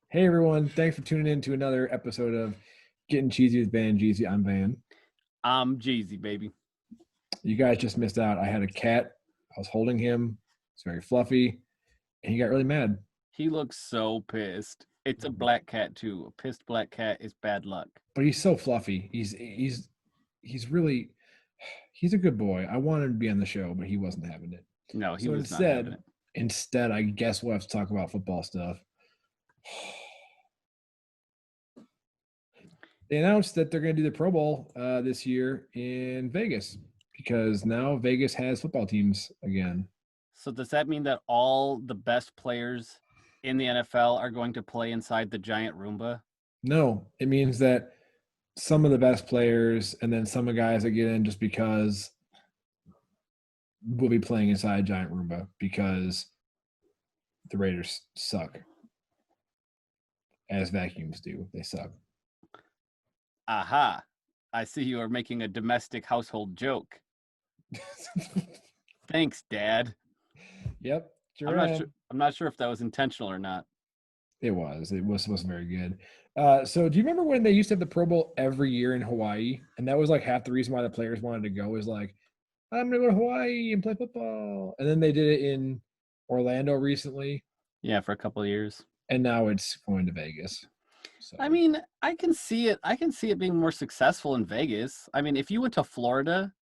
Hey everyone, thanks for tuning in to another episode of Getting Cheesy with Van and Jeezy. I'm Van. I'm Jeezy, baby. You guys just missed out. I had a cat. I was holding him. It's very fluffy, and he got really mad. He looks so pissed. It's a black cat too. A pissed black cat is bad luck. But he's so fluffy. He's really he's a good boy. I wanted him to be on the show, but he wasn't having it. No, he So was not having instead, it. instead, I guess we'll have to talk about football stuff. They announced that they're going to do the Pro Bowl this year in Vegas because now Vegas has football teams again. So does that mean that all the best players in the NFL are going to play inside the giant Roomba? No, it means that some of the best players and then some of the guys that get in just because will be playing inside Giant Roomba because the Raiders suck, as vacuums do. They suck. Aha. I see you are making a domestic household joke. Thanks, Dad. Yep, I'm sure not sure am. I'm not sure if that was intentional or not. It was. It wasn't very good. So do you remember when they used to have the Pro Bowl every year in Hawaii? And that was like half the reason why the players wanted to go is like, I'm gonna go to Hawaii and play football. And then they did it in Orlando recently, Yeah, for a couple of years. and now it's going to Vegas. I So mean, I can see it. I can see it being more successful in Vegas. I mean, if you went to Florida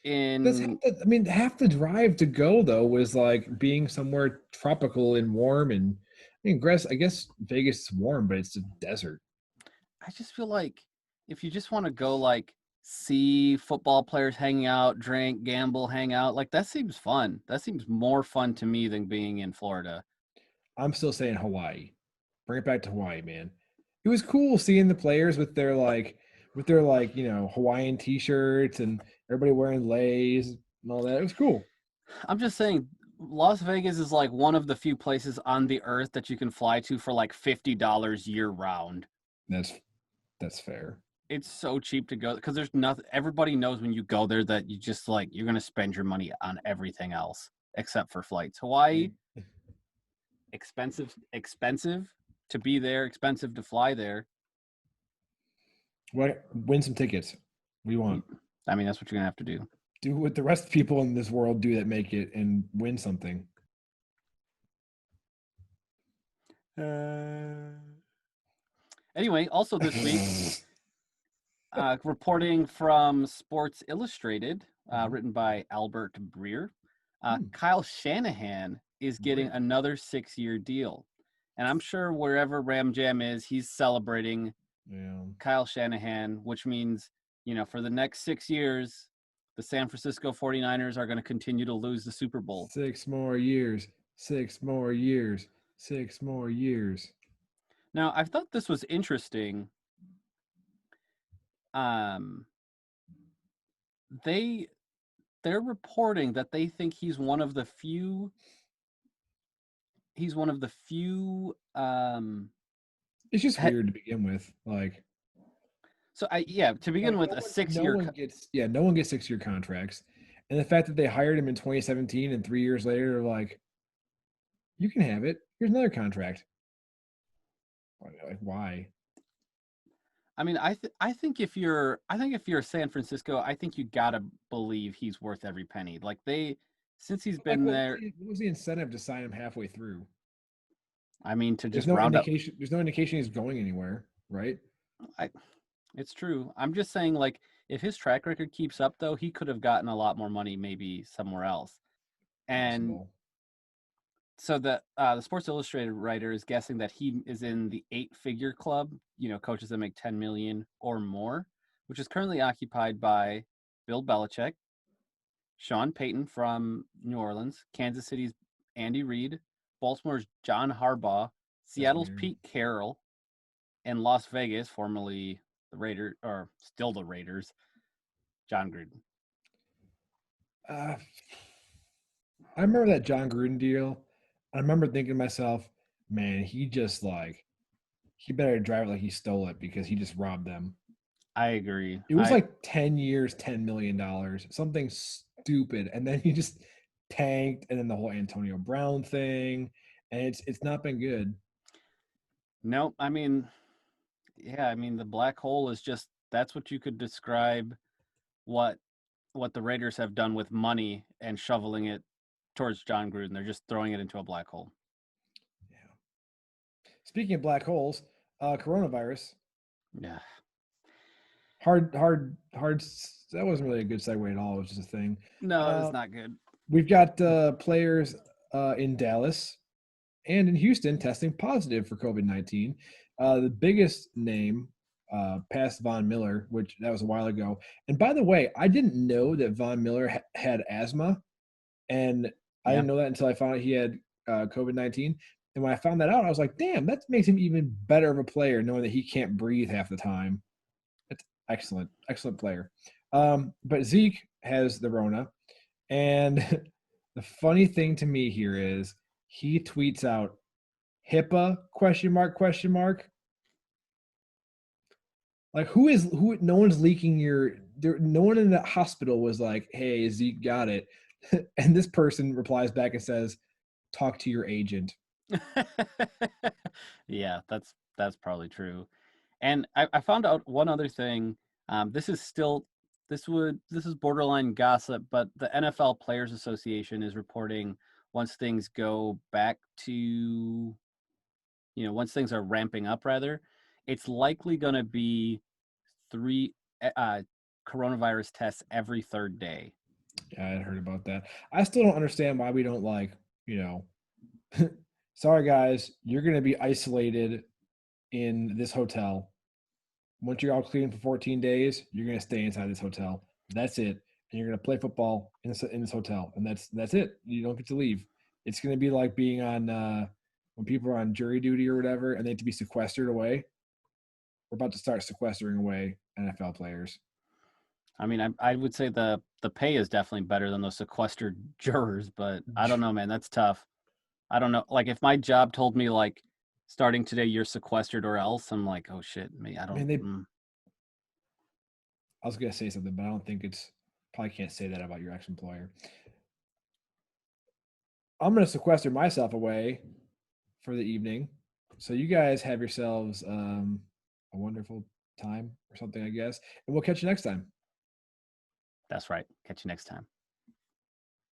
that's in I mean, half the drive to go though was like being somewhere tropical and warm. And I guess Vegas is warm, but it's a desert. I just feel like if you just want to go like see football players hang out, drink, gamble, hang out, like that seems fun. That seems more fun to me than being in Florida. I'm still saying Hawaii. Bring it back to Hawaii, man. It was cool seeing the players with their Hawaiian t-shirts and everybody wearing leis and all that. It was cool. I'm just saying Las Vegas is like one of the few places on the earth that you can fly to for like $50 year round. That's that's fair. It's so cheap to go because there's nothing. Everybody knows when you go there that you just like you're gonna spend your money on everything else except for flights. Hawaii, expensive to be there, expensive to fly there. What win some tickets. We want I mean, that's what you're gonna have to do. do what the rest of people in this world do that make it and win something. Anyway, also this week, reporting from Sports Illustrated, Mhm. written by Albert Breer, Hmm. Kyle Shanahan is getting Great. another 6-year deal. And I'm sure wherever Ram Jam is, he's celebrating Yeah. Kyle Shanahan, which means, for the next 6 years, the San Francisco 49ers are going to continue to lose the Super Bowl. 6 more years. 6 more years. 6 more years. Now, I thought this was interesting. Um, they they're reporting that they think he's one of the few It's just he- weird to begin with. so I yeah, to begin Like with a 6 no year one gets no one gets 6 year contracts. And the fact that they hired him in 2017 and 3 years later, they're like, you can have it. Here's another contract. Like, why? I mean, I think if you're San Francisco, I think you got to believe he's worth every penny. Like since he's Like, been there, what was the incentive to sign him halfway through? I mean, to There's just no round up indication. There's no indication he's going anywhere, right? I it's true. I'm just saying like if his track record keeps up though, he could have gotten a lot more money maybe somewhere else. And Possible. so the Sports Illustrated writer is guessing that he is in the 8-figure club, coaches that make 10 million or more, which is currently occupied by Bill Belichick, Sean Payton from New Orleans, Kansas City's Andy Reid, Baltimore's John Harbaugh, That's Seattle's weird. Pete Carroll, and Las Vegas, formerly the Raiders or still the Raiders, John Gruden. Uh, I remember that John Gruden deal. I remember thinking to myself, man, he better drive it like he stole it because he just robbed them. I agree. It was like 10 years, $10 million, something stupid. And then he just tanked, and then the whole Antonio Brown thing. And it's not been good. No, I mean, yeah, I mean the black hole is just that's what you could describe what what the Raiders have done with money and shoveling it towards John Gruden. They're just throwing it into a black hole. Yeah. Speaking of black holes, coronavirus. Yeah. Hard. That wasn't really a good segue at all. It was just a thing. No, it's Uh, not good. we've got players in Dallas and in Houston testing positive for COVID-19. The biggest name past Von Miller, which that was a while ago. And by the way, I didn't know that Von Miller had asthma, and I Yeah. didn't know that until I found out he had COVID-19. And when I found that out, I was like, "Damn, that makes him even better of a player, knowing that he can't breathe half the time." That's excellent, excellent player. But Zeke has the Rona, and the funny thing to me here is he tweets out HIPAA question mark question mark. Like who? No one's leaking your. There, no one in the hospital was like, "Hey, Zeke got it," and this person replies back and says, "Talk to your agent." Yeah, that's probably true. And I found out one other thing. This is still this is borderline gossip, but the NFL Players Association is reporting once things go back to once things are ramping up rather, it's likely going to be three coronavirus tests every third day. Yeah, I heard about that. I still don't understand why we don't like, you know, sorry guys, you're going to be isolated in this hotel. Once you're all clean for 14 days, you're going to stay inside this hotel. That's it. And you're going to play football in this hotel. And that's it. You don't get to leave. It's going to be like being on when people are on jury duty or whatever and they have to be sequestered away. We're about to start sequestering away NFL players. I mean, I would say the pay is definitely better than those sequestered jurors, but I don't know, man. That's tough. I don't know. Like if my job told me like starting today you're sequestered or else, I'm like, oh shit, me. I Man, don't. I was going to say something, but I don't think probably can't say that about your ex employer. I'm going to sequester myself away for the evening. So you guys have yourselves a wonderful time or something, I guess. And we'll catch you next time. That's right. Catch you next time.